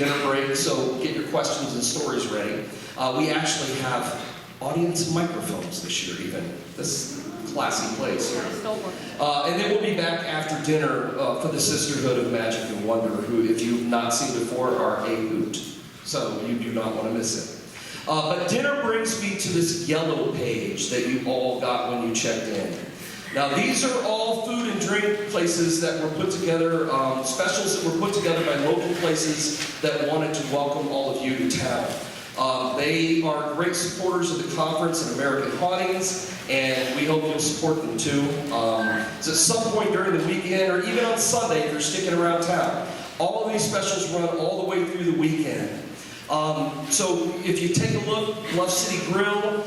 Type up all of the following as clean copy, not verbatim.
dinner break, so get your questions and stories ready. We actually have audience microphones this year, even. This classy place here. And then we'll be back after dinner for the Sisterhood of Magic and Wonder, who, if you've not seen before, are a hoot. So you do not want to miss it. But dinner brings me to this yellow page that you all got when you checked in. Now, these are all food and drink places that were put together, specials that were put together by local places that wanted to welcome all of you to town. They are great supporters of the conference and American Hauntings, and we hope you'll support them too. So at some point during the weekend, or even on Sunday if you're sticking around town, all of these specials run all the way through the weekend. So if you take a look, Love City Grill,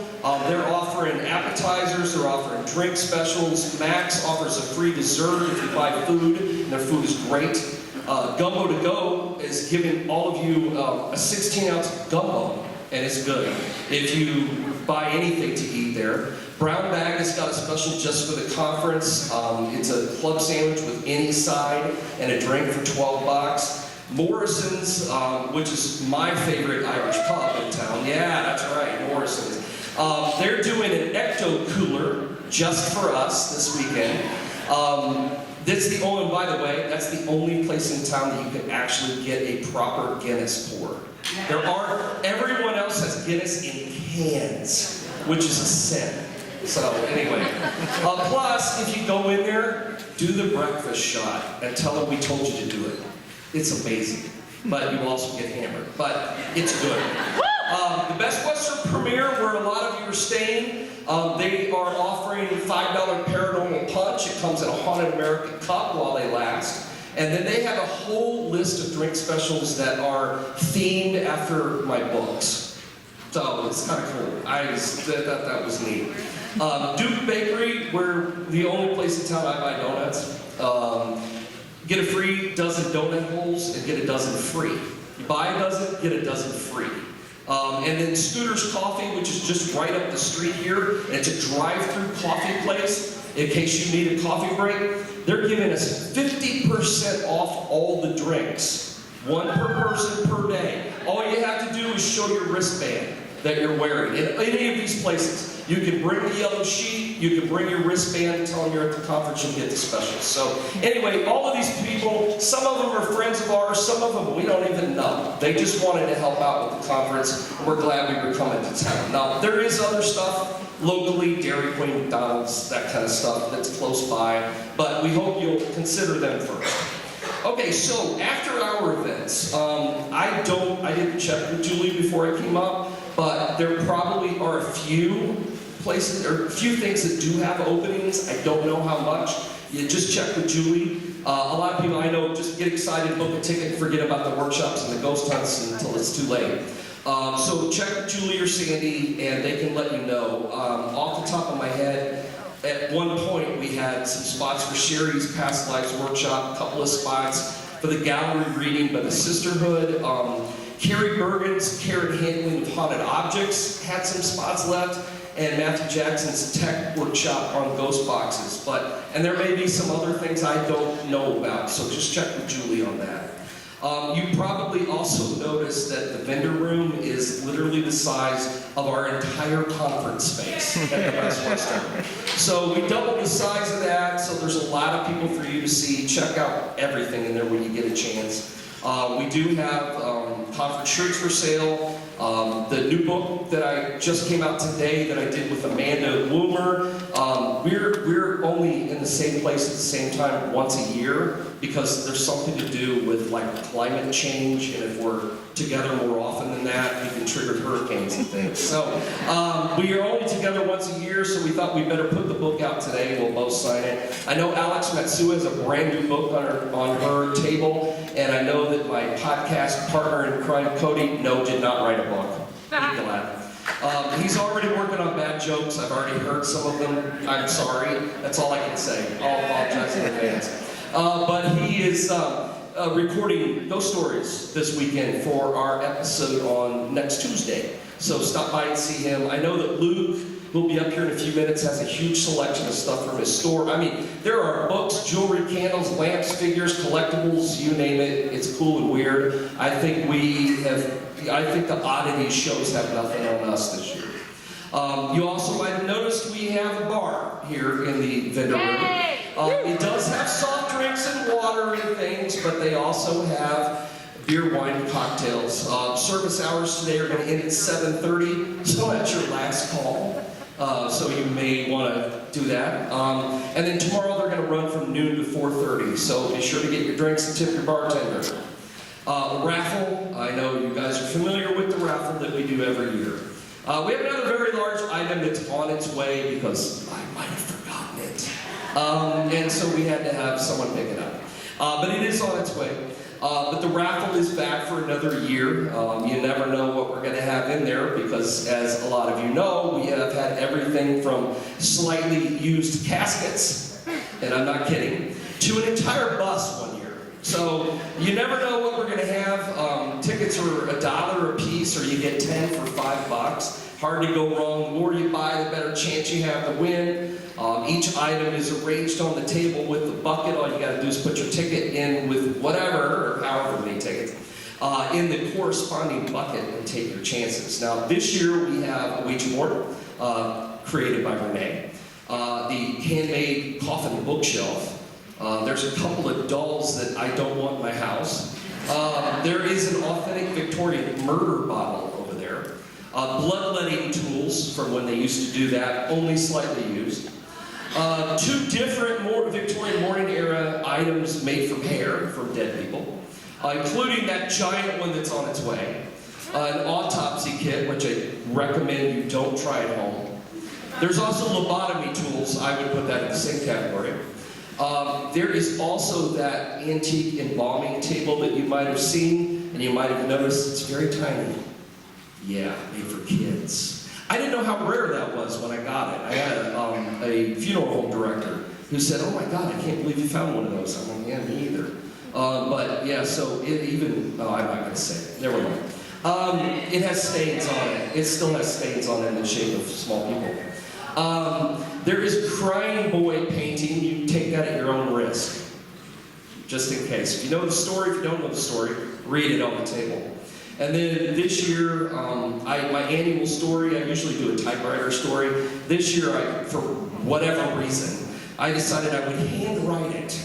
they're offering appetizers, they're offering drink specials. Max offers a free dessert if you buy food, and their food is great. Gumbo to Go is giving all of you a 16-ounce gumbo, and it's good if you buy anything to eat there. Brown Bag has got a special just for the conference. It's a club sandwich with any side and a drink for $12. Morrison's, which is my favorite Irish pub in town. Yeah, that's right, Morrison's. They're doing an ecto cooler just for us this weekend. That's the only, by the way, that's the only place in town that you can actually get a proper Guinness pour. Everyone else has Guinness in cans, which is a sin. So anyway, plus if you go in there, do the breakfast shot and tell them we told you to do it. It's amazing, but you will also get hammered, but it's good. The Best Western Premiere, where a lot of you are staying, they are offering $5 Paranormal Punch. It comes in a Haunted American cup while they last. And then they have a whole list of drink specials that are themed after my books. So it's kind of cool. I thought that was neat. Duke Bakery, we're the only place in town I buy donuts. Get a free dozen donut holes and get a dozen free. You buy a dozen, get a dozen free. And then Scooter's Coffee, which is just right up the street here, and it's a drive-through coffee place. In case you need a coffee break, they're giving us 50% off all the drinks. One per person per day. All you have to do is show your wristband that you're wearing. In any of these places, you can bring the yellow sheet, you can bring your wristband, tell them you're at the conference, you'll get the specials. So anyway, all of these people, some of them are friends of ours, some of them we don't even know. They just wanted to help out with the conference, and we're glad we were coming to town. Now, there is other stuff locally, Dairy Queen, McDonald's, that kind of stuff that's close by, but we hope you'll consider them first. Okay, so after our events, I didn't check with Julie before I came up, but there probably are a few places, or a few things that do have openings. I don't know how much. You just check with Julie. A lot of people I know just get excited, book a ticket, forget about the workshops and the ghost hunts until it's too late. So check with Julie or Sandy, and they can let you know. Off the top of my head, at one point we had some spots for Sherry's Past Lives Workshop, a couple of spots for the gallery reading by the Sisterhood. Carrie Bergen's Carrot Handling of Haunted Objects had some spots left, and Matthew Jackson's Tech Workshop on ghost boxes. And there may be some other things I don't know about, so just check with Julie on that. You probably also noticed that the vendor room is literally the size of our entire conference space at the Best Western. So we doubled the size of that, so there's a lot of people for you to see. Check out everything in there when you get a chance. We do have conference shirts for sale. The new book that I just came out today that I did with Amanda Woomer, we're only in the same place at the same time once a year because there's something to do with like climate change, and if we're together more often than that, we can trigger hurricanes and things. So we are only together once a year, so we thought we better put the book out today. We'll both sign it. I know Alex Matsu has a brand new book on her table, and I know that my podcast partner in crime, Cody, did not write a book. Be glad. He's already working on bad jokes. I've already heard some of them. I'm sorry. That's all I can say. I'll apologize in advance. But he is recording Ghost Stories this weekend for our episode on next Tuesday. So stop by and see him. I know that Luke who'll be up here in a few minutes, has a huge selection of stuff from his store. I mean, there are books, jewelry, candles, lamps, figures, collectibles, you name it. It's cool and weird. I think the oddity shows have nothing on us this year. You also might have noticed we have a bar here in the vendor room. It does have soft drinks and water and things, but they also have beer, wine, and cocktails. Service hours today are going to end at 7:30, so that's your last call. So you may want to do that. And then tomorrow they're going to run from noon to 4:30, so be sure to get your drinks and tip your bartender. Raffle, I know you guys are familiar with the raffle that we do every year. We have another very large item that's on its way because I might have forgotten it. And so we had to have someone pick it up. But it is on its way. But the raffle is back for another year. You never know what we're going to have in there because, as a lot of you know, we have had everything from slightly used caskets, and I'm not kidding, to an entire bus one year. So you never know what we're going to have. Tickets are $1 a piece, or you get 10 for $5. Hard to go wrong. The more you buy, the better chance you have to win. Each item is arranged on the table with the bucket. All you got to do is put your ticket in with whatever, or however many tickets, in the corresponding bucket and take your chances. Now, this year we have a Ouija board created by Renee. The handmade coffin bookshelf. There's a couple of dolls that I don't want in my house. There is an authentic Victorian murder bottle over there. Bloodletting tools from when they used to do that, only slightly used. Two different Victorian morning era items made from hair from dead people, including that giant one that's on its way. An autopsy kit, which I recommend you don't try at home. There's also lobotomy tools. I would put that in the same category. There is also that antique embalming table that you might have seen, and you might have noticed it's very tiny. Yeah, made for kids. I didn't know how rare that was when I got it. I had a funeral home director who said, "Oh my God, I can't believe you found one of those." I'm like, "Yeah, me either." But yeah, so it even, oh, I'm not going to say it. Never mind. It has stains on it. It still has stains on it in the shape of small people. There is Crying Boy painting. You take that at your own risk, just in case. If you know the story, if you don't know the story, read it on the table. And then this year, my annual story, I usually do a typewriter story. This year, for whatever reason, I decided I would handwrite it.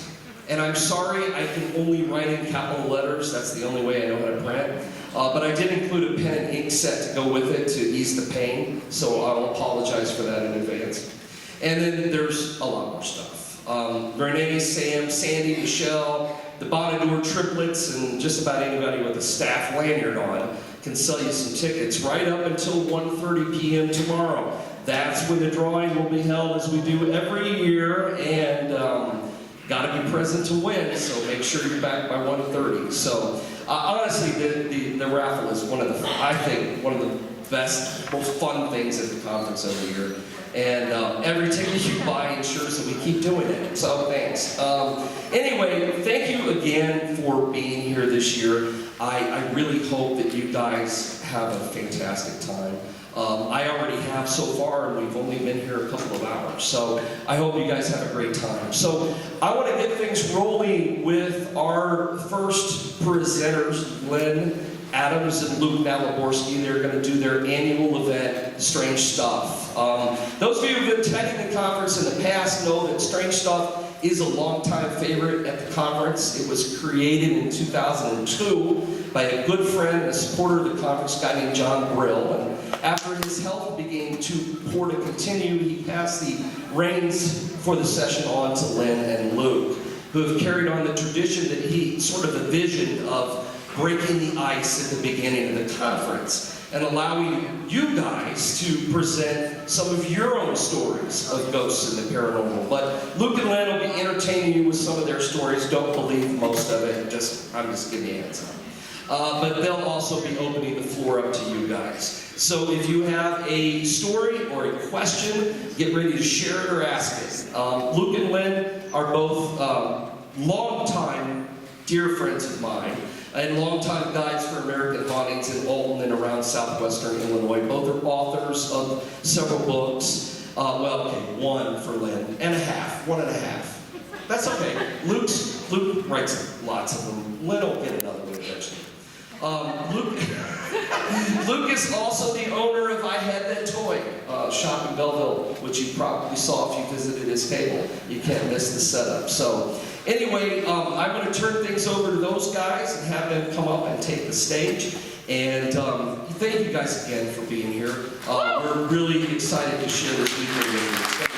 And I'm sorry, I can only write in capital letters. That's the only way I know how to print. But I did include a pen and ink set to go with it to ease the pain. So I'll apologize for that in advance. And then there's a lot more stuff. Renee, Sam, Sandy, Michelle, the Bonadour triplets, and just about anybody with a staff lanyard on can sell you some tickets right up until 1:30 p.m. tomorrow. That's when the drawing will be held, as we do every year, and got to be present to win, so make sure you're back by 1:30. So honestly, the raffle is I think one of the best, most fun things at the conference every year. And every ticket you buy ensures that we keep doing it. So thanks. Anyway, thank you again for being here this year. I really hope that you guys have a fantastic time. I already have so far, and we've only been here a couple of hours. So I hope you guys have a great time. So I want to get things rolling with our first presenters, Lynn Adams and Luke Malaborski. They're going to do their annual event, Strange Stuff. Those of you who have attended the conference in the past know that Strange Stuff is a longtime favorite at the conference. It was created in 2002 by a good friend and a supporter of the conference, a guy named John Brill. And after his health began too poor to continue, he passed the reins for the session on to Lynn and Luke, who have carried on the tradition that he sort of envisioned of breaking the ice at the beginning of the conference and allowing you guys to present some of your own stories of ghosts and the paranormal. But Luke and Lynn will be entertaining you with some of their stories. Don't believe most of it. I'm just giving you a heads up. But they'll also be opening the floor up to you guys. So if you have a story or a question, get ready to share it or ask it. Luke and Lynn are both longtime dear friends of mine. and longtime guides for American hauntings in Alton and around southwestern Illinois. Both are authors of several books. Well, okay, one for Lynn, and a half, 1.5. That's okay. Luke writes lots of them. Lynn will get another one eventually. Luke is also the owner of I Had That Toy shop in Belleville, which you probably saw if you visited his table. You can't miss the setup. So anyway, I'm going to turn things over to those guys and have them come up and take the stage. And thank you guys again for being here. We're really excited to share this weekend with you.